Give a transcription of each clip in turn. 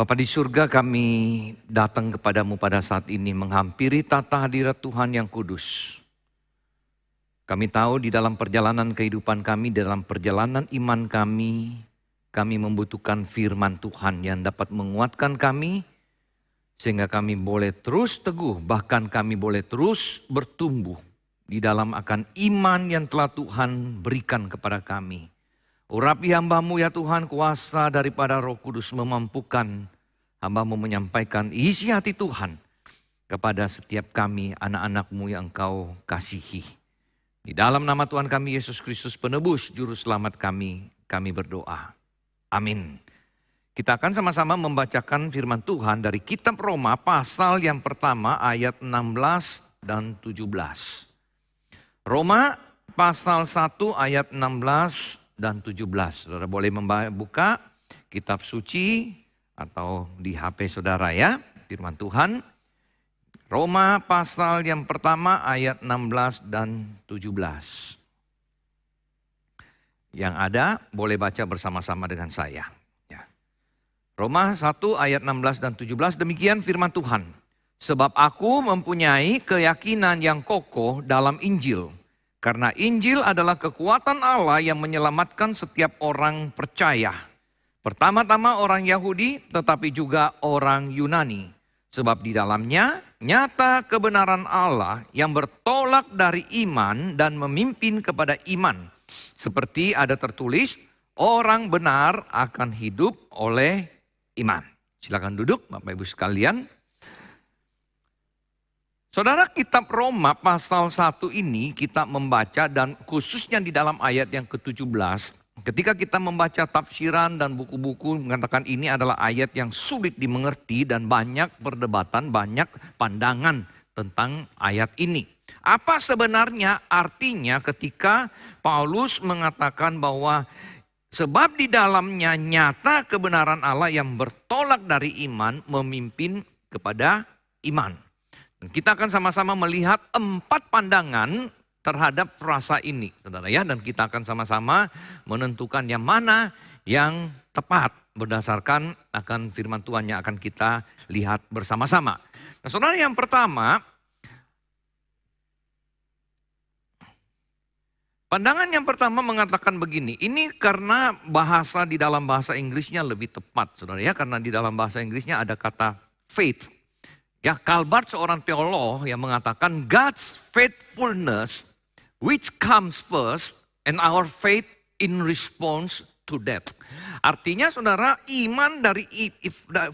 Bapa di surga, kami datang kepadamu pada saat ini menghampiri tata hadirat Tuhan yang kudus. Kami tahu di dalam perjalanan kehidupan kami, dalam perjalanan iman kami membutuhkan firman Tuhan yang dapat menguatkan kami, sehingga kami boleh terus teguh, bahkan kami boleh terus bertumbuh di dalam akan iman yang telah Tuhan berikan kepada kami. Urapi hamba-Mu ya Tuhan, kuasa daripada Roh Kudus memampukan hamba-Mu menyampaikan isi hati Tuhan kepada setiap kami, anak-anak-Mu yang Engkau kasihi. Di dalam nama Tuhan kami Yesus Kristus penebus juru selamat kami berdoa. Amin. Kita akan sama-sama membacakan firman Tuhan dari kitab Roma pasal yang pertama ayat 16 dan 17. Roma pasal 1 ayat 16 dan 17. Saudara boleh membuka kitab suci atau di HP saudara ya, firman Tuhan. Roma pasal yang pertama ayat 16 dan 17. Yang ada boleh baca bersama-sama dengan saya. Ya. Roma 1 ayat 16 dan 17, demikian firman Tuhan. Sebab aku mempunyai keyakinan yang kokoh dalam Injil. Karena Injil adalah kekuatan Allah yang menyelamatkan setiap orang percaya. Pertama-tama orang Yahudi tetapi juga orang Yunani. Sebab di dalamnya nyata kebenaran Allah yang bertolak dari iman dan memimpin kepada iman. Seperti ada tertulis, orang benar akan hidup oleh iman. Silakan duduk Bapak Ibu sekalian. Saudara, kitab Roma pasal 1 ini kita membaca dan khususnya di dalam ayat yang ke-17. Ketika kita membaca tafsiran dan buku-buku mengatakan ini adalah ayat yang sulit dimengerti dan banyak perdebatan, banyak pandangan tentang ayat ini. Apa sebenarnya artinya ketika Paulus mengatakan bahwa sebab di dalamnya nyata kebenaran Allah yang bertolak dari iman memimpin kepada iman. Dan kita akan sama-sama melihat 4 pandangan terhadap frasa ini, saudara ya. Dan kita akan sama-sama menentukan yang mana yang tepat berdasarkan akan firman Tuhan yang akan kita lihat bersama-sama. Nah saudara, yang pertama, pandangan yang pertama mengatakan begini, ini karena bahasa di dalam bahasa Inggrisnya lebih tepat, saudara ya, karena di dalam bahasa Inggrisnya ada kata faith. Ya, Calvert seorang teolog yang mengatakan God's faithfulness which comes first and our faith in response to that. Artinya saudara, iman dari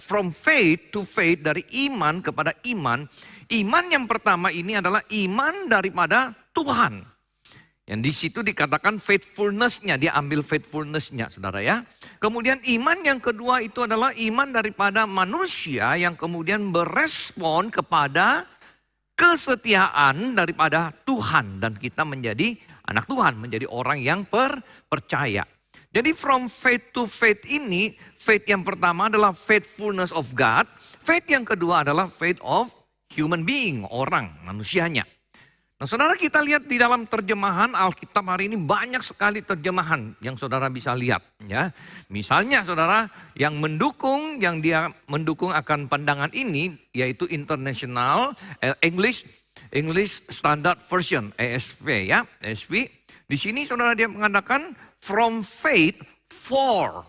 from faith to faith, dari iman kepada iman. Iman yang pertama ini adalah iman daripada Tuhan. Yang di situ dikatakan faithfulness-nya, dia ambil faithfulness-nya saudara ya. Kemudian iman yang kedua itu adalah iman daripada manusia yang kemudian berespon kepada kesetiaan daripada Tuhan. Dan kita menjadi anak Tuhan, menjadi orang yang percaya. Jadi from faith to faith ini, faith yang pertama adalah faithfulness of God. Faith yang kedua adalah faith of human being, orang, manusianya. Nah saudara, kita lihat di dalam terjemahan Alkitab hari ini banyak sekali terjemahan yang saudara bisa lihat ya. Misalnya saudara, yang dia mendukung akan pandangan ini yaitu International English Standard Version, ESV ya, ESV. Di sini saudara dia mengatakan from faith for.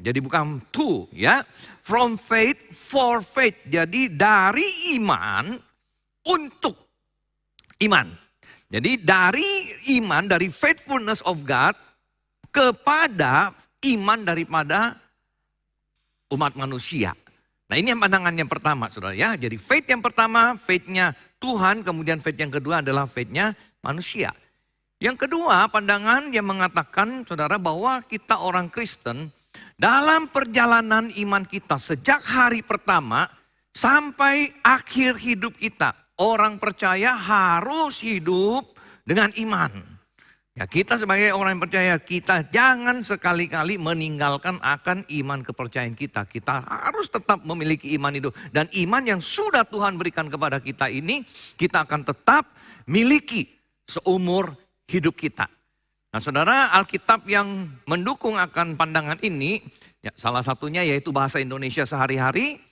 Jadi bukan to ya. From faith for faith. Jadi dari iman untuk iman. Jadi dari iman, dari faithfulness of God kepada iman daripada umat manusia. Nah ini yang pandangan yang pertama saudara ya. Jadi faith yang pertama, faith-nya Tuhan, kemudian faith yang kedua adalah faith-nya manusia. Yang kedua, pandangan yang mengatakan saudara bahwa kita orang Kristen dalam perjalanan iman kita sejak hari pertama sampai akhir hidup kita, orang percaya harus hidup dengan iman. Ya, kita sebagai orang yang percaya, kita jangan sekali-kali meninggalkan akan iman kepercayaan kita. Kita harus tetap memiliki iman itu. Dan iman yang sudah Tuhan berikan kepada kita ini, kita akan tetap miliki seumur hidup kita. Nah saudara, Alkitab yang mendukung akan pandangan ini, ya, salah satunya yaitu bahasa Indonesia sehari-hari.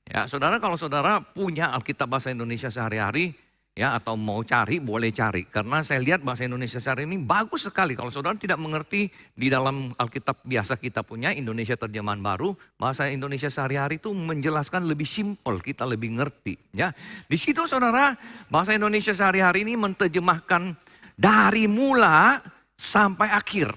Ya, saudara kalau saudara punya Alkitab bahasa Indonesia sehari-hari, ya atau mau cari, boleh cari. Karena saya lihat bahasa Indonesia sehari ini bagus sekali. Kalau saudara tidak mengerti di dalam Alkitab biasa kita punya, Indonesia Terjemahan Baru, bahasa Indonesia sehari-hari itu menjelaskan lebih simpel, kita lebih ngerti. Ya, di situ saudara, bahasa Indonesia sehari-hari ini menerjemahkan dari mula sampai akhir.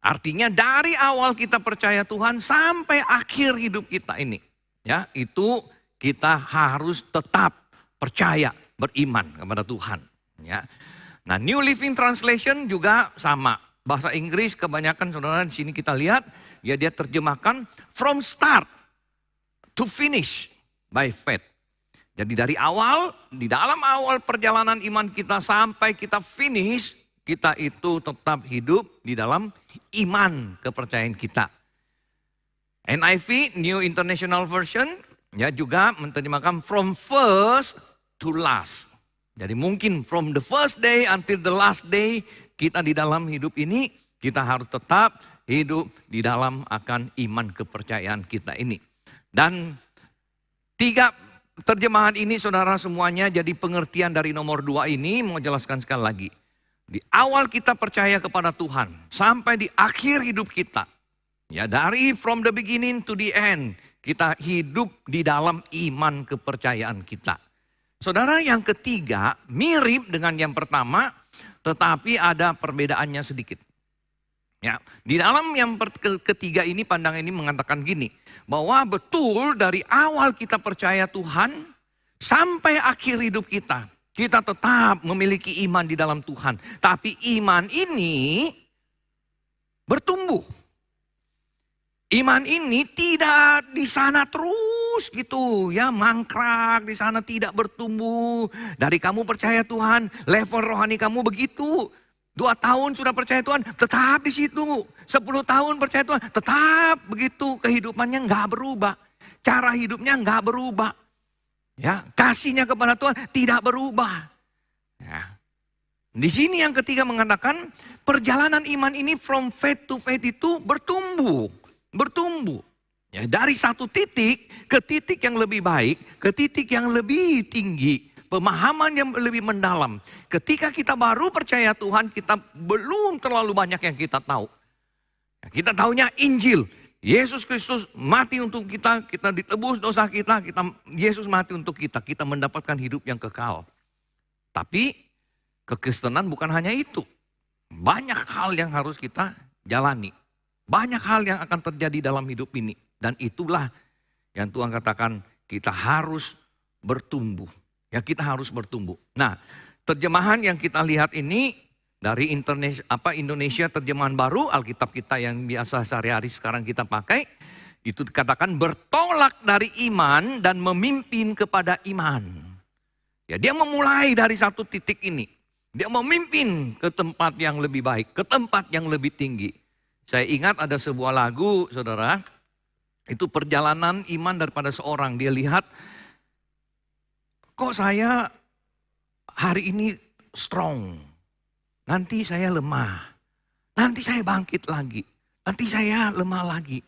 Artinya dari awal kita percaya Tuhan sampai akhir hidup kita ini. Ya, itu kita harus tetap percaya, beriman kepada Tuhan. Ya. Nah, New Living Translation juga sama. Bahasa Inggris kebanyakan saudara di sini kita lihat, ya dia terjemahkan from start to finish by faith. Jadi dari awal, di dalam awal perjalanan iman kita sampai kita finish, kita itu tetap hidup di dalam iman kepercayaan kita. NIV, New International Version, ya juga menerjemahkan from first to last. Jadi mungkin from the first day until the last day, kita di dalam hidup ini, kita harus tetap hidup di dalam akan iman kepercayaan kita ini. Dan 3 terjemahan ini saudara semuanya jadi pengertian dari nomor 2 ini, mau jelaskan sekali lagi. Di awal kita percaya kepada Tuhan, sampai di akhir hidup kita. Ya dari from the beginning to the end, kita hidup di dalam iman kepercayaan kita. Saudara, yang ketiga mirip dengan yang pertama, tetapi ada perbedaannya sedikit. Ya, di dalam yang ketiga ini pandangan ini mengatakan gini, bahwa betul dari awal kita percaya Tuhan sampai akhir hidup kita, kita tetap memiliki iman di dalam Tuhan. Tapi iman ini bertumbuh. Iman ini tidak di sana terus gitu ya, mangkrak di sana tidak bertumbuh. Dari kamu percaya Tuhan, level rohani kamu begitu. 2 tahun sudah percaya Tuhan, tetap di situ. 10 tahun percaya Tuhan, tetap begitu. Kehidupannya nggak berubah. Cara hidupnya nggak berubah. Ya, kasihnya kepada Tuhan tidak berubah. Ya. Di sini yang ketiga mengatakan perjalanan iman ini from faith to faith itu bertumbuh. Bertumbuh. Ya, dari satu titik ke titik yang lebih baik, ke titik yang lebih tinggi. Pemahaman yang lebih mendalam. Ketika kita baru percaya Tuhan, kita belum terlalu banyak yang kita tahu. Ya, kita tahunya Injil. Yesus Kristus mati untuk kita, kita ditebus dosa kita, Yesus mati untuk kita mendapatkan hidup yang kekal. Tapi kekristenan bukan hanya itu. Banyak hal yang harus kita jalani. Banyak hal yang akan terjadi dalam hidup ini. Dan itulah yang Tuhan katakan kita harus bertumbuh. Ya, kita harus bertumbuh. Nah, terjemahan yang kita lihat ini dari Indonesia Terjemahan Baru, Alkitab kita yang biasa sehari-hari sekarang kita pakai, itu dikatakan bertolak dari iman dan memimpin kepada iman. Ya, dia memulai dari satu titik ini. Dia memimpin ke tempat yang lebih baik, ke tempat yang lebih tinggi. Saya ingat ada sebuah lagu, saudara, itu perjalanan iman daripada seorang. Dia lihat, kok saya hari ini strong. Nanti saya lemah, nanti saya bangkit lagi, nanti saya lemah lagi.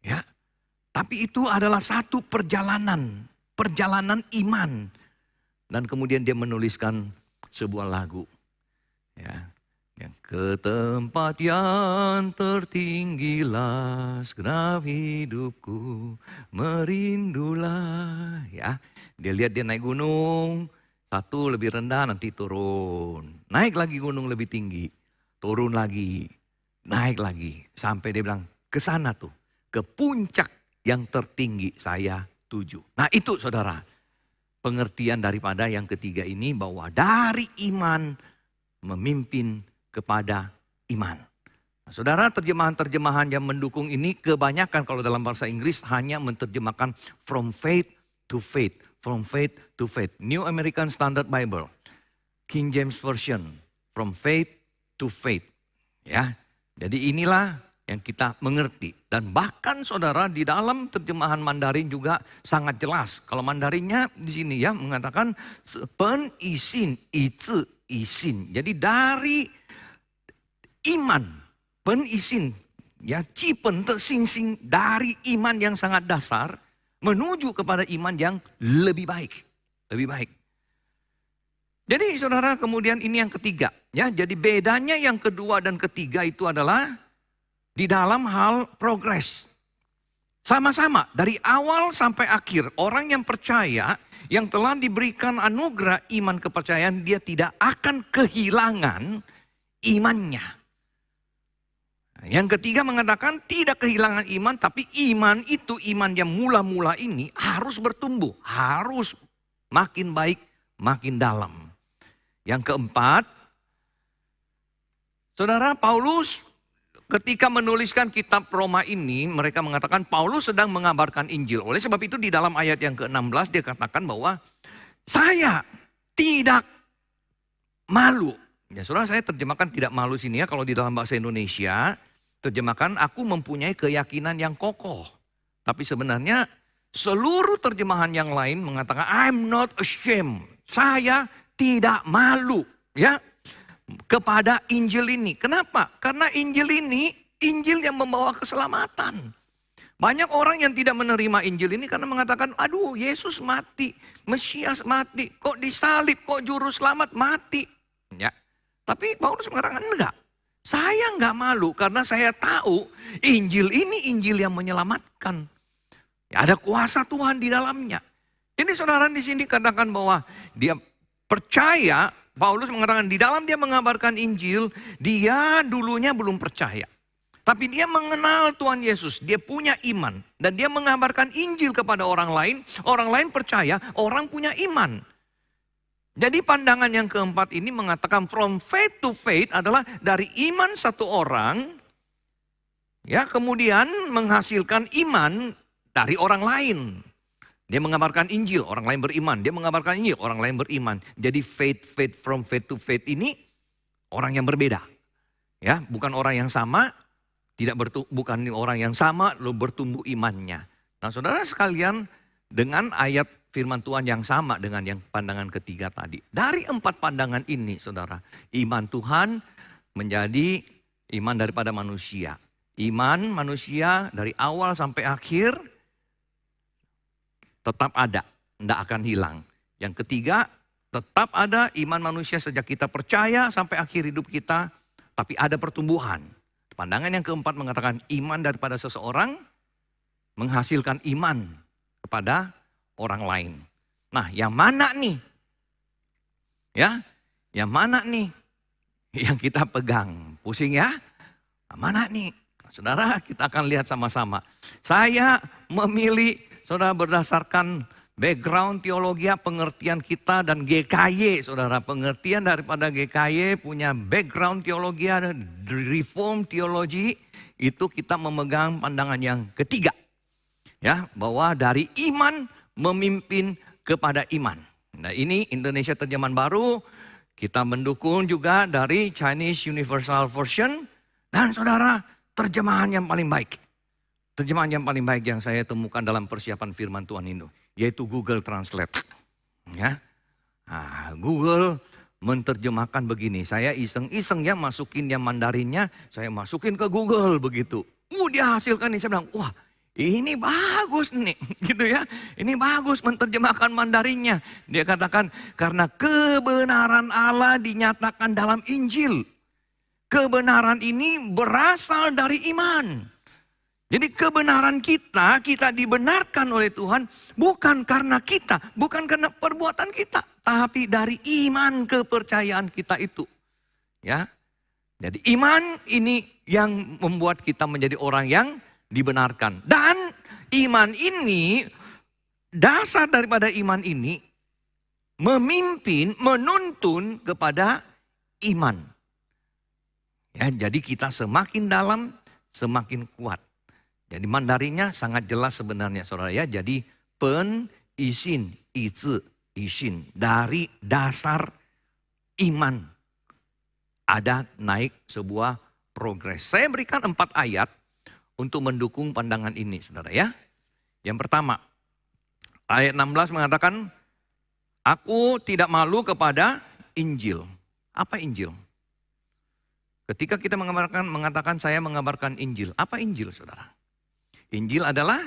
Ya, tapi itu adalah satu perjalanan iman. Dan kemudian dia menuliskan sebuah lagu. Ya, yang ke tempat yang tertinggilah segenap hidupku merindulah. Ya, dia lihat dia naik gunung. Satu lebih rendah nanti turun. Naik lagi gunung lebih tinggi. Turun lagi. Naik lagi. Sampai dia bilang ke sana tuh. Ke puncak yang tertinggi saya tuju. Nah itu saudara. Pengertian daripada yang ketiga ini bahwa dari iman memimpin kepada iman. Nah, saudara, terjemahan-terjemahan yang mendukung ini kebanyakan kalau dalam bahasa Inggris hanya menerjemahkan from faith to faith. From faith to faith. New American Standard Bible. King James Version. From faith to faith. Ya. Jadi inilah yang kita mengerti. Dan bahkan saudara di dalam terjemahan Mandarin juga sangat jelas. Kalau Mandarinnya di sini ya mengatakan pen isin, izi isin. Jadi dari iman, penisin, ya, cipen tersing-sing dari iman yang sangat dasar menuju kepada iman yang lebih baik, lebih baik. Jadi saudara, kemudian ini yang ketiga, ya. Jadi bedanya yang kedua dan ketiga itu adalah di dalam hal progres. Sama-sama dari awal sampai akhir, orang yang percaya, yang telah diberikan anugerah iman kepercayaan, dia tidak akan kehilangan imannya. Yang ketiga mengatakan tidak kehilangan iman, tapi iman itu, iman yang mula-mula ini harus bertumbuh, harus makin baik, makin dalam. Yang keempat, saudara, Paulus ketika menuliskan kitab Roma ini, mereka mengatakan Paulus sedang mengabarkan Injil. Oleh sebab itu di dalam ayat yang ke-16 dia katakan bahwa saya tidak malu. Ya saudara, saya terjemahkan tidak malu sini ya. Kalau di dalam bahasa Indonesia, terjemahkan aku mempunyai keyakinan yang kokoh. Tapi sebenarnya seluruh terjemahan yang lain mengatakan I'm not ashamed. Saya tidak malu, ya, kepada Injil ini. Kenapa? Karena Injil ini Injil yang membawa keselamatan. Banyak orang yang tidak menerima Injil ini karena mengatakan, aduh Yesus mati, Mesias mati, kok disalib, kok juru selamat mati. Ya. Tapi Paulus mengatakan enggak. Saya enggak malu karena saya tahu Injil ini Injil yang menyelamatkan. Ya, ada kuasa Tuhan di dalamnya. Jadi saudara di sini katakan bahwa dia percaya. Paulus mengatakan di dalam dia mengabarkan Injil, dia dulunya belum percaya. Tapi dia mengenal Tuhan Yesus, dia punya iman. Dan dia mengabarkan Injil kepada orang lain percaya, orang punya iman. Jadi pandangan yang keempat ini mengatakan from faith to faith adalah dari iman satu orang, ya, kemudian menghasilkan iman dari orang lain. Dia mengabarkan Injil, orang lain beriman. Dia mengabarkan Injil, orang lain beriman. Jadi faith from faith to faith ini orang yang berbeda. Ya, bukan orang yang sama, bukan orang yang sama lalu bertumbuh imannya. Nah, saudara sekalian, dengan ayat firman Tuhan yang sama dengan yang pandangan ketiga tadi. Dari 4 pandangan ini, saudara, iman Tuhan menjadi iman daripada manusia. Iman manusia dari awal sampai akhir tetap ada, tidak akan hilang. Yang ketiga, tetap ada iman manusia sejak kita percaya sampai akhir hidup kita, tapi ada pertumbuhan. Pandangan yang keempat mengatakan iman daripada seseorang menghasilkan iman kepada orang lain. Nah, yang mana nih? Ya, yang mana nih yang kita pegang? Pusing ya? Nah, mana nih? Saudara, kita akan lihat sama-sama. Saya memilih, saudara, berdasarkan background teologi, pengertian kita dan GKY, saudara. Pengertian daripada GKY punya background teologi, ada reform teologi, itu kita memegang pandangan yang ketiga. Ya, bahwa dari iman memimpin kepada iman. Nah, ini Indonesia Terjemahan Baru, kita mendukung juga dari Chinese Universal Version, dan saudara, terjemahan yang paling baik. Terjemahan yang paling baik yang saya temukan dalam persiapan firman Tuhan ini, yaitu Google Translate. Ya, nah, Google menerjemahkan begini, saya iseng-iseng ya masukin yang Mandarinnya, saya masukin ke Google begitu. Dia hasilkan ini, saya bilang, wah ini bagus nih, gitu ya. Ini bagus menerjemahkan Mandarinnya. Dia katakan, karena kebenaran Allah dinyatakan dalam Injil. Kebenaran ini berasal dari iman. Jadi kebenaran kita dibenarkan oleh Tuhan bukan karena kita, bukan karena perbuatan kita, tapi dari iman kepercayaan kita itu. Ya. Jadi iman ini yang membuat kita menjadi orang yang dibenarkan. Dan iman ini, dasar daripada iman ini memimpin, menuntun kepada iman. Ya, jadi kita semakin dalam, semakin kuat. Jadi Mandarinnya sangat jelas sebenarnya saudara ya. Jadi pen, isin, izi, isin. Dari dasar iman ada naik sebuah progres. Saya berikan 4 ayat untuk mendukung pandangan ini saudara ya. Yang pertama, ayat 16 mengatakan, aku tidak malu kepada Injil. Apa Injil? Ketika kita mengatakan saya mengabarkan Injil. Apa Injil, saudara? Injil adalah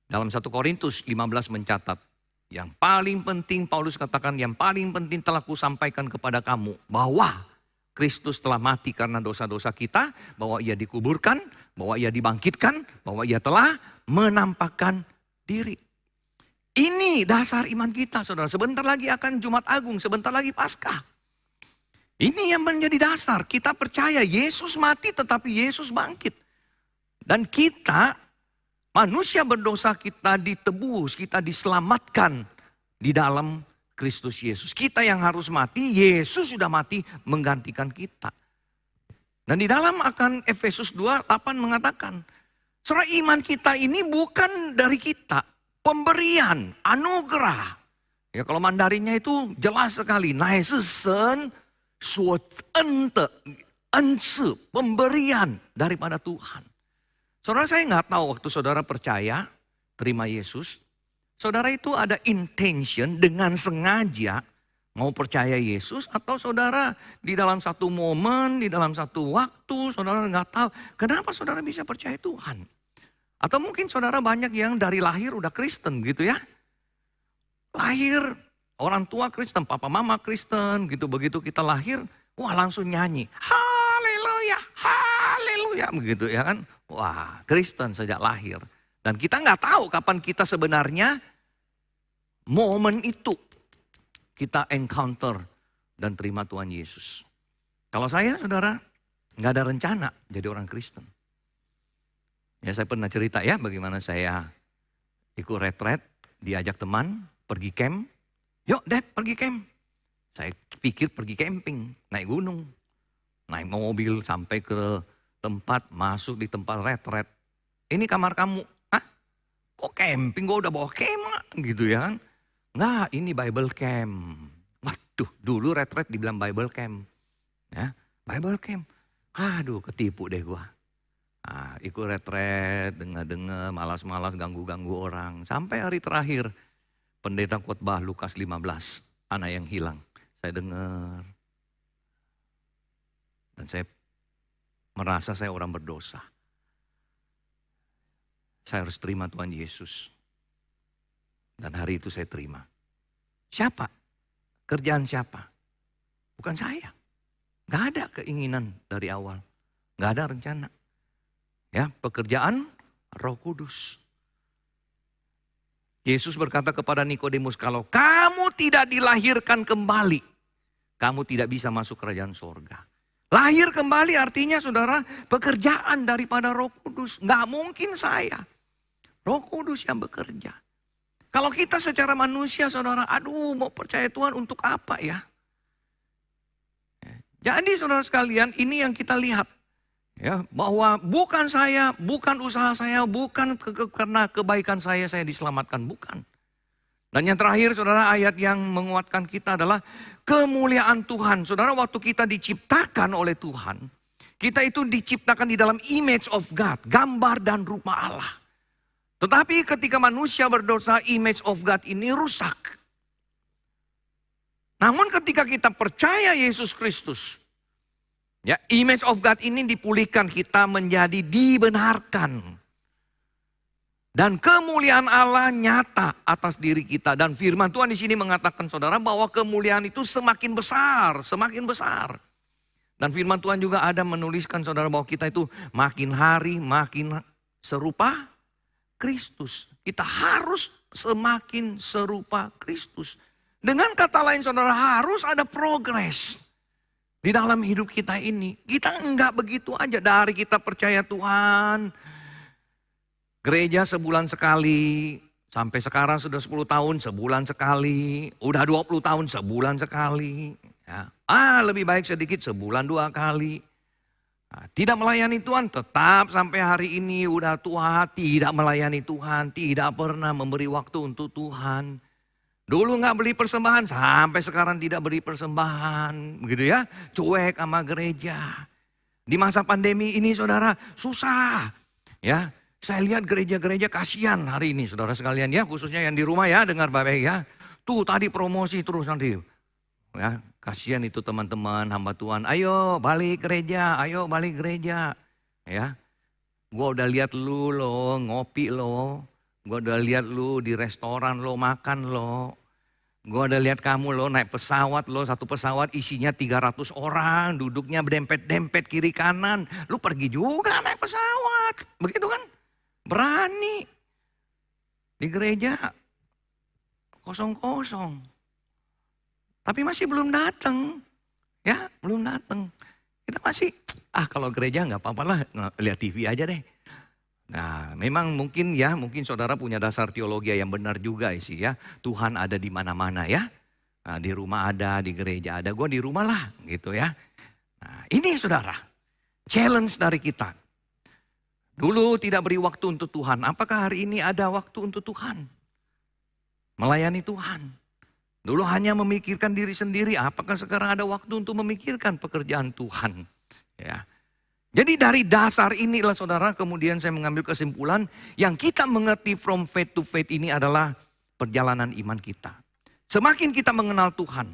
dalam 1 Korintus 15 mencatat. Yang paling penting, Paulus katakan, yang paling penting telah kusampaikan kepada kamu. Bahwa Kristus telah mati karena dosa-dosa kita. Bahwa ia dikuburkan, bahwa ia dibangkitkan, bahwa ia telah menampakkan diri. Ini dasar iman kita, saudara. Sebentar lagi akan Jumat Agung, sebentar lagi Paskah. Ini yang menjadi dasar. Kita percaya Yesus mati tetapi Yesus bangkit. Dan kita, manusia berdosa, kita ditebus, kita diselamatkan di dalam Kristus Yesus. Kita yang harus mati, Yesus sudah mati menggantikan kita. Dan di dalam akan Efesus 2:8 mengatakan, saudara, iman kita ini bukan dari kita. Pemberian, anugerah. Ya, kalau Mandarinnya itu jelas sekali. Pemberian daripada Tuhan. Saudara, saya nggak tahu waktu saudara percaya, terima Yesus. Saudara itu ada intention dengan sengaja mau percaya Yesus. Atau saudara di dalam satu momen, di dalam satu waktu, saudara nggak tahu. Kenapa saudara bisa percaya Tuhan? Atau mungkin saudara banyak yang dari lahir udah Kristen gitu ya. Lahir, orang tua Kristen, papa mama Kristen gitu. Begitu kita lahir, wah langsung nyanyi. Haleluya, haleluya begitu ya kan. Wah, Kristen sejak lahir. Dan kita nggak tahu kapan kita sebenarnya momen itu kita encounter dan terima Tuhan Yesus. Kalau saya, saudara, nggak ada rencana jadi orang Kristen. Ya, saya pernah cerita ya bagaimana saya ikut retret, diajak teman pergi camp. Yuk Dad, pergi camp. Saya pikir pergi camping, naik gunung, naik mobil sampai ke tempat, masuk di tempat retret. Ini kamar kamu. Hah? Kok camping? Gue udah bawa kemah gitu ya kan. Nggak, ini Bible camp. Waduh, dulu retret dibilang Bible camp. Ya, Bible camp. Aduh, ketipu deh gue. Nah, ikut retret, dengar-dengar, malas-malas, ganggu-ganggu orang. Sampai hari terakhir, pendeta khotbah Lukas 15, anak yang hilang. Saya dengar. Dan saya merasa saya orang berdosa. Saya harus terima Tuhan Yesus. Dan hari itu saya terima. Siapa? Kerjaan siapa? Bukan saya. Gak ada keinginan dari awal. Gak ada rencana. Ya, pekerjaan Roh Kudus. Yesus berkata kepada Nikodemus, kalau kamu tidak dilahirkan kembali, kamu tidak bisa masuk kerajaan sorga. Lahir kembali artinya, saudara, pekerjaan daripada Roh Kudus. Nggak mungkin saya. Roh Kudus yang bekerja. Kalau kita secara manusia, saudara, aduh mau percaya Tuhan untuk apa ya? Jadi saudara sekalian, ini yang kita lihat. Ya, bahwa bukan saya, bukan usaha saya, bukan karena kebaikan saya diselamatkan, bukan. Dan yang terakhir, saudara, ayat yang menguatkan kita adalah kemuliaan Tuhan. Saudara, waktu kita diciptakan oleh Tuhan, kita itu diciptakan di dalam image of God, gambar dan rupa Allah. Tetapi ketika manusia berdosa, image of God ini rusak. Namun ketika kita percaya Yesus Kristus, ya, image of God ini dipulihkan, kita menjadi dibenarkan. Dan kemuliaan Allah nyata atas diri kita. Dan firman Tuhan di sini mengatakan, saudara, bahwa kemuliaan itu semakin besar, semakin besar. Dan firman Tuhan juga ada menuliskan, saudara, bahwa kita itu makin hari makin serupa Kristus. Kita harus semakin serupa Kristus. Dengan kata lain, saudara, harus ada progres. Di dalam hidup kita ini, kita enggak begitu aja. Dari kita percaya Tuhan, gereja sebulan sekali, sampai sekarang sudah 10 tahun sebulan sekali, udah 20 tahun sebulan sekali. Ya. Lebih baik sedikit sebulan 2 kali. Nah, tidak melayani Tuhan, tetap sampai hari ini udah tua, tidak melayani Tuhan, tidak pernah memberi waktu untuk Tuhan. Dulu nggak beli persembahan, sampai sekarang tidak beri persembahan, begitu ya, cuek sama gereja. Di masa pandemi ini, saudara, susah, ya. Saya lihat gereja-gereja kasihan hari ini, saudara sekalian ya, khususnya yang di rumah ya, dengar baik ya. Tuh tadi promosi terus nanti, ya, Kasihan itu teman-teman hamba Tuhan. Ayo balik gereja, ayo balik gereja. Ya, gua udah lihat lu lo ngopi lo. Gua udah lihat lu di restoran lo makan lo. Gua udah lihat kamu lo naik pesawat lo, satu pesawat isinya 300 orang. Duduknya berdempet-dempet kiri kanan. Lu pergi juga naik pesawat. Begitu kan? Berani. Di gereja kosong-kosong. Tapi masih belum datang, ya belum datang. Kita masih, kalau gereja nggak apa-apa lah, lihat TV aja deh. Nah memang mungkin saudara punya dasar teologi yang benar juga sih ya. Tuhan ada di mana-mana ya. Nah, di rumah ada, di gereja ada, gue di rumah lah gitu ya. Nah ini saudara, challenge dari kita. Dulu tidak beri waktu untuk Tuhan, apakah hari ini ada waktu untuk Tuhan? Melayani Tuhan. Dulu hanya memikirkan diri sendiri, apakah sekarang ada waktu untuk memikirkan pekerjaan Tuhan? Ya. Jadi dari dasar inilah saudara, kemudian saya mengambil kesimpulan, yang kita mengerti from faith to faith ini adalah perjalanan iman kita. Semakin kita mengenal Tuhan,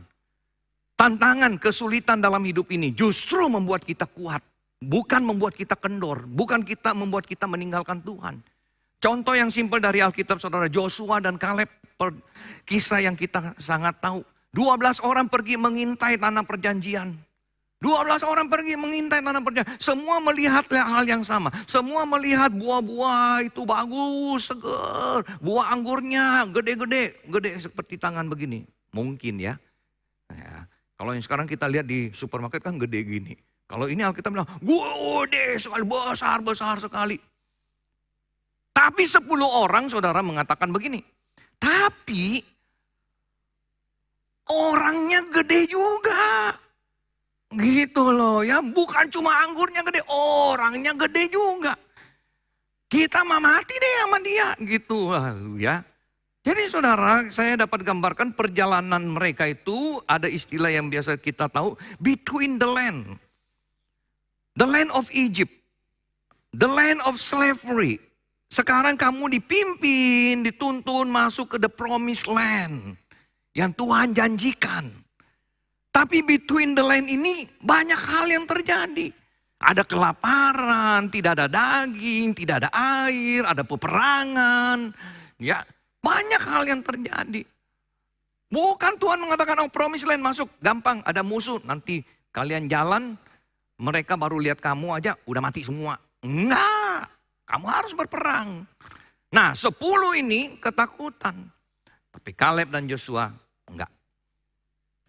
tantangan, kesulitan dalam hidup ini justru membuat kita kuat. Bukan membuat kita kendor, bukan membuat kita meninggalkan Tuhan. Contoh yang simpel dari Alkitab saudara, Joshua dan Kaleb, kisah yang kita sangat tahu. 12 orang pergi mengintai tanah perjanjian. 12 orang pergi mengintai tanah perjanjian. Semua melihat hal yang sama. Semua melihat buah-buah itu bagus, segar. Buah anggurnya gede-gede, gede seperti tangan begini. Mungkin ya. Kalau yang sekarang kita lihat di supermarket kan gede gini. Kalau ini Alkitab bilang, gede sekali, besar sekali. Tapi 10 orang saudara mengatakan begini. Tapi orangnya gede juga. Gitu loh ya. Bukan cuma anggurnya gede, orangnya gede juga. Kita mah mati deh sama dia. Gitu ya. Jadi saudara, saya dapat gambarkan perjalanan mereka itu ada istilah yang biasa kita tahu. Between the land. The land of Egypt. The land of slavery. Sekarang kamu dipimpin, dituntun masuk ke the promised land. Yang Tuhan janjikan. Tapi between the land ini banyak hal yang terjadi. Ada kelaparan, tidak ada daging, tidak ada air, ada peperangan. Ya, banyak hal yang terjadi. Bukan Tuhan mengatakan, promised land masuk, gampang, ada musuh. Nanti kalian jalan, mereka baru lihat kamu aja, udah mati semua. Enggak. Kamu harus berperang. Nah 10 ini ketakutan. Tapi Kaleb dan Joshua enggak.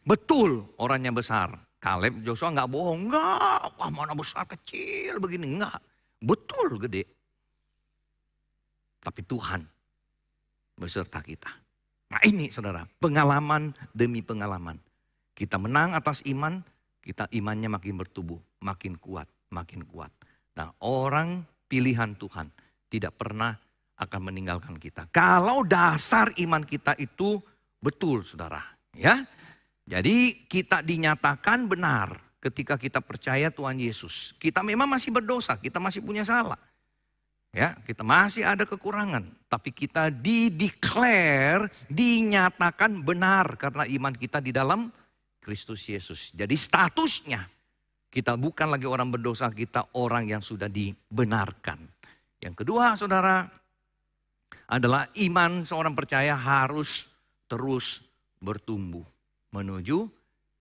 Betul orangnya besar. Kaleb, Joshua enggak bohong. Enggak, wah mana besar kecil begini. Enggak, betul gede. Tapi Tuhan beserta kita. Nah ini saudara, pengalaman demi pengalaman. Kita menang atas iman, kita imannya makin bertumbuh. Makin kuat, makin kuat. Nah orang pilihan Tuhan tidak pernah akan meninggalkan kita. Kalau dasar iman kita itu betul saudara. Ya, jadi kita dinyatakan benar ketika kita percaya Tuhan Yesus. Kita memang masih berdosa, kita masih punya salah. Ya, kita masih ada kekurangan. Tapi kita di-declare, dinyatakan benar karena iman kita di dalam Kristus Yesus. Jadi statusnya, kita bukan lagi orang berdosa, kita orang yang sudah dibenarkan. Yang kedua saudara, adalah iman seorang percaya harus terus bertumbuh menuju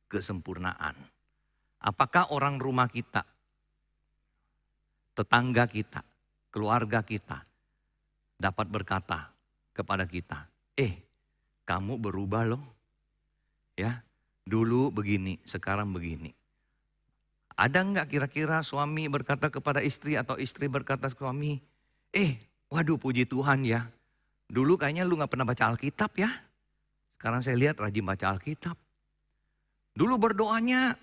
kesempurnaan. Apakah orang rumah kita, tetangga kita, keluarga kita dapat berkata kepada kita, kamu berubah loh. Ya, dulu begini, sekarang begini. Ada enggak kira-kira suami berkata kepada istri atau istri berkata ke suami, waduh puji Tuhan ya. Dulu kayaknya lu gak pernah baca Alkitab ya. Sekarang saya lihat rajin baca Alkitab. Dulu berdoanya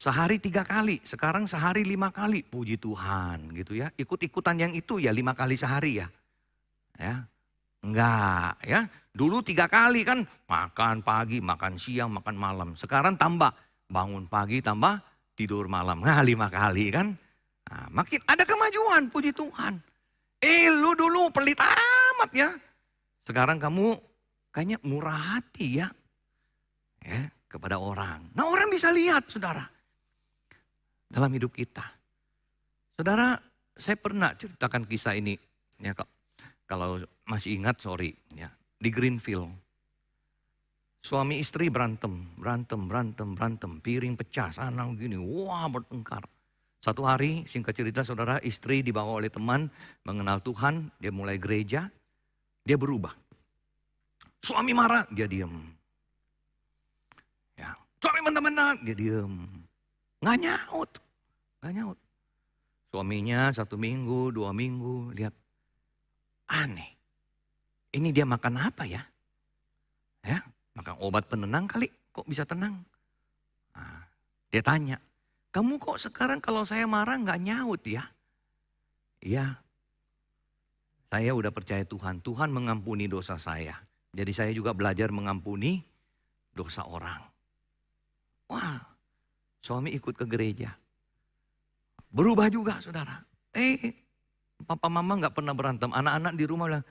sehari 3 kali, sekarang sehari 5 kali. Puji Tuhan gitu ya. Ikut-ikutan yang itu ya 5 kali sehari ya. Ya, enggak ya. Dulu 3 kali kan, makan pagi, makan siang, makan malam. Sekarang tambah, bangun pagi tambah tidur malam. Nah 5 kali kan. Nah, makin ada kemajuan, puji Tuhan. Lu dulu pelit amat ya. Sekarang kamu kayaknya murah hati ya. kepada orang. Nah, orang bisa lihat, saudara, dalam hidup kita. Saudara, saya pernah ceritakan kisah ini, ya, kalau masih ingat, sorry, ya, di Greenfield. Suami istri berantem, piring pecah, sana gini, wah bertengkar. Satu hari, singkat cerita saudara, istri dibawa oleh teman, mengenal Tuhan, dia mulai gereja, dia berubah. Suami marah, dia diam. Ya, suami mentah-mentah, dia diam. Nggak nyaut. Suaminya 1 minggu, 2 minggu, lihat, aneh. Ini dia makan apa ya? Ya, makan obat penenang kali, kok bisa tenang? Nah, dia tanya, kamu kok sekarang kalau saya marah nggak nyaut ya? Iya, saya udah percaya Tuhan. Tuhan mengampuni dosa saya. Jadi saya juga belajar mengampuni dosa orang. Wah, suami ikut ke gereja. Berubah juga saudara. Papa mama nggak pernah berantem. Anak-anak di rumah bilang,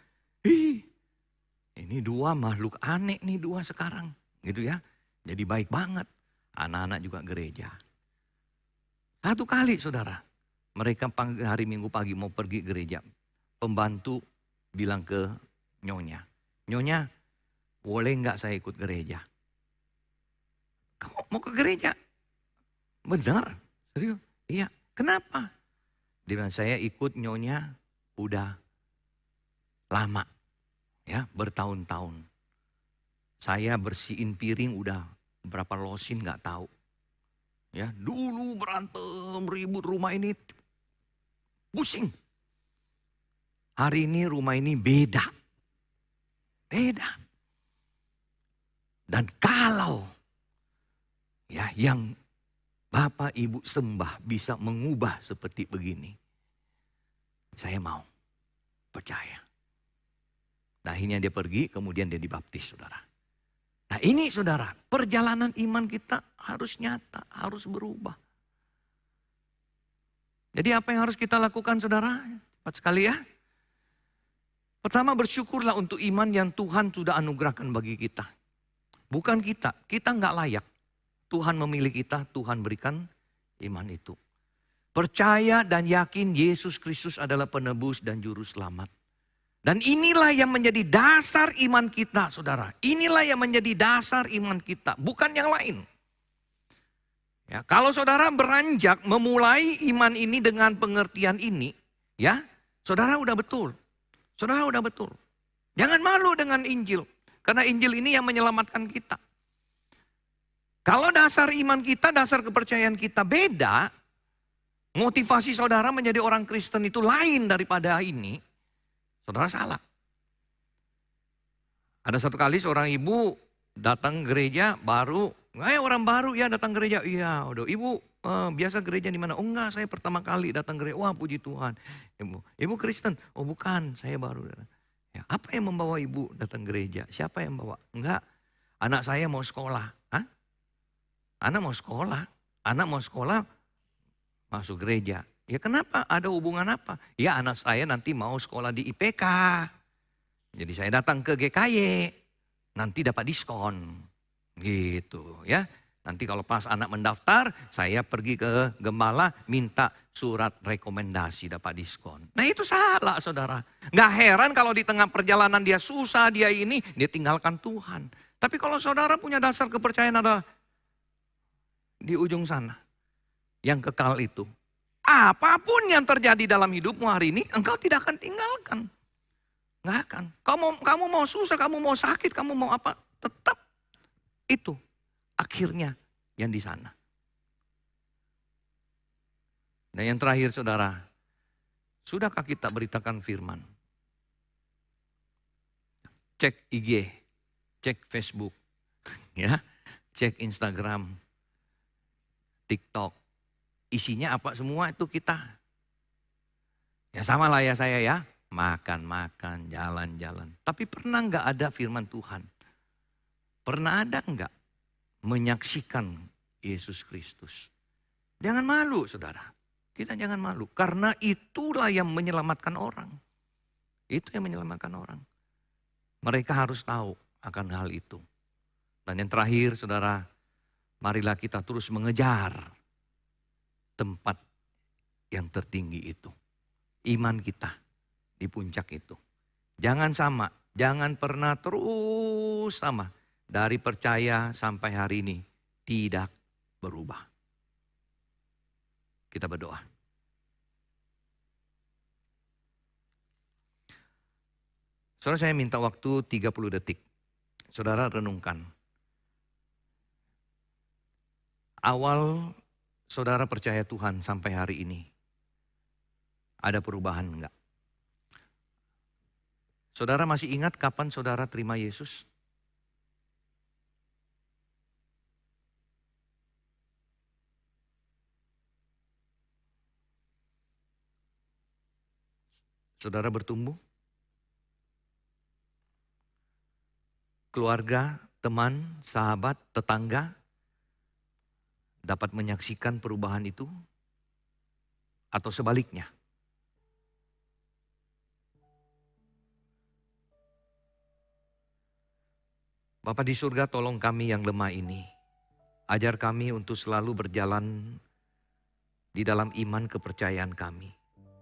ini 2 makhluk aneh nih 2 sekarang. Gitu ya. Jadi baik banget. Anak-anak juga gereja. Satu kali saudara. Mereka hari Minggu pagi mau pergi gereja. Pembantu bilang ke nyonya. Nyonya, boleh nggak saya ikut gereja? Kamu mau ke gereja? Benar? Serius? Iya. Kenapa? Dia bilang, saya ikut nyonya udah lama. Ya, bertahun-tahun. Saya bersihin piring udah berapa losin nggak tahu. Ya, dulu berantem, ribut rumah ini pusing. Hari ini rumah ini beda. Beda. Dan kalau ya yang Bapak Ibu sembah bisa mengubah seperti begini, saya mau percaya. Nah, akhirnya dia pergi, kemudian dia dibaptis, saudara. Nah ini saudara, perjalanan iman kita harus nyata, harus berubah. Jadi apa yang harus kita lakukan saudara? Cepat sekali ya. Pertama, bersyukurlah untuk iman yang Tuhan sudah anugerahkan bagi kita. Bukan kita nggak layak. Tuhan memilih kita, Tuhan berikan iman itu. Percaya dan yakin Yesus Kristus adalah penebus dan juru selamat. Dan inilah yang menjadi dasar iman kita, saudara. Inilah yang menjadi dasar iman kita, bukan yang lain. Ya, kalau saudara beranjak memulai iman ini dengan pengertian ini, ya, saudara udah betul. Saudara udah betul. Jangan malu dengan Injil, karena Injil ini yang menyelamatkan kita. Kalau dasar iman kita, dasar kepercayaan kita beda, motivasi saudara menjadi orang Kristen itu lain daripada ini, saudara salah. Ada satu kali seorang ibu datang gereja baru, orang baru ya datang gereja, iya udah ibu biasa gereja di mana? Oh enggak, saya pertama kali datang gereja, wah puji Tuhan. Ibu Kristen? Oh bukan, saya baru. Ya, apa yang membawa ibu datang gereja? Siapa yang bawa? Enggak, anak saya mau sekolah. Hah? Anak mau sekolah masuk gereja. Ya kenapa? Ada hubungan apa? Ya anak saya nanti mau sekolah di IPK. Jadi saya datang ke GKY, nanti dapat diskon. Gitu ya. Nanti kalau pas anak mendaftar, saya pergi ke gembala minta surat rekomendasi dapat diskon. Nah itu salah saudara. Nggak heran kalau di tengah perjalanan dia susah, dia tinggalkan Tuhan. Tapi kalau saudara punya dasar kepercayaan adalah di ujung sana, yang kekal itu. Apapun yang terjadi dalam hidupmu hari ini, engkau tidak akan tinggalkan. Nggak akan. Kamu mau susah, kamu mau sakit, kamu mau apa, tetap itu akhirnya yang di sana. Dan yang terakhir saudara, sudahkah kita beritakan firman? Cek IG, cek Facebook, ya, cek Instagram, TikTok. Isinya apa semua itu kita. Ya sama lah ya saya ya. Makan, jalan-jalan. Tapi pernah nggak ada firman Tuhan? Pernah ada nggak menyaksikan Yesus Kristus? Jangan malu saudara. Kita jangan malu. Karena itulah yang menyelamatkan orang. Itu yang menyelamatkan orang. Mereka harus tahu akan hal itu. Dan yang terakhir saudara, Marilah kita terus mengejar tempat yang tertinggi itu. Iman kita di puncak itu. Jangan sama, jangan pernah terus sama. Dari percaya sampai hari ini tidak berubah. Kita berdoa. Saudara, saya minta waktu 30 detik. Saudara renungkan. Awal saudara percaya Tuhan sampai hari ini. Ada perubahan enggak? Saudara masih ingat kapan saudara terima Yesus? Saudara bertumbuh? Keluarga, teman, sahabat, tetangga dapat menyaksikan perubahan itu? Atau sebaliknya? Bapa di surga, tolong kami yang lemah ini. Ajar kami untuk selalu berjalan di dalam iman kepercayaan kami.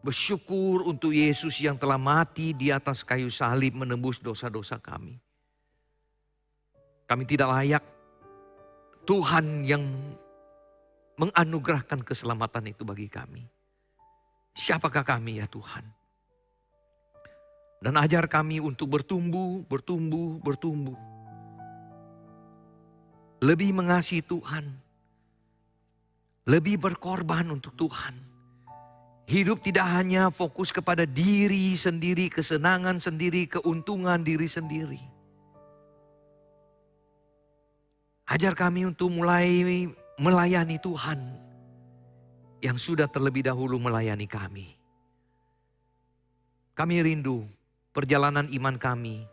Bersyukur untuk Yesus yang telah mati di atas kayu salib menembus dosa-dosa kami. Kami tidak layak. Tuhan yang menganugerahkan keselamatan itu bagi kami. Siapakah kami ya Tuhan? Dan ajar kami untuk bertumbuh. Lebih mengasihi Tuhan. Lebih berkorban untuk Tuhan. Hidup tidak hanya fokus kepada diri sendiri, kesenangan sendiri, keuntungan diri sendiri. Ajar kami untuk mulai melayani Tuhan yang sudah terlebih dahulu melayani kami. Kami rindu perjalanan iman kami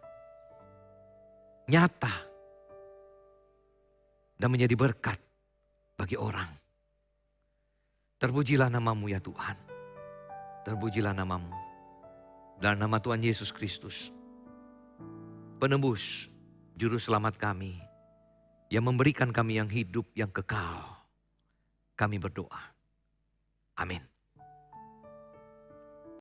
nyata dan menjadi berkat bagi orang. Terpujilah namamu ya Tuhan. Terpujilah namamu. Dalam nama Tuhan Yesus Kristus, penebus, juru selamat kami, yang memberikan kami yang hidup yang kekal. Kami berdoa. Amin.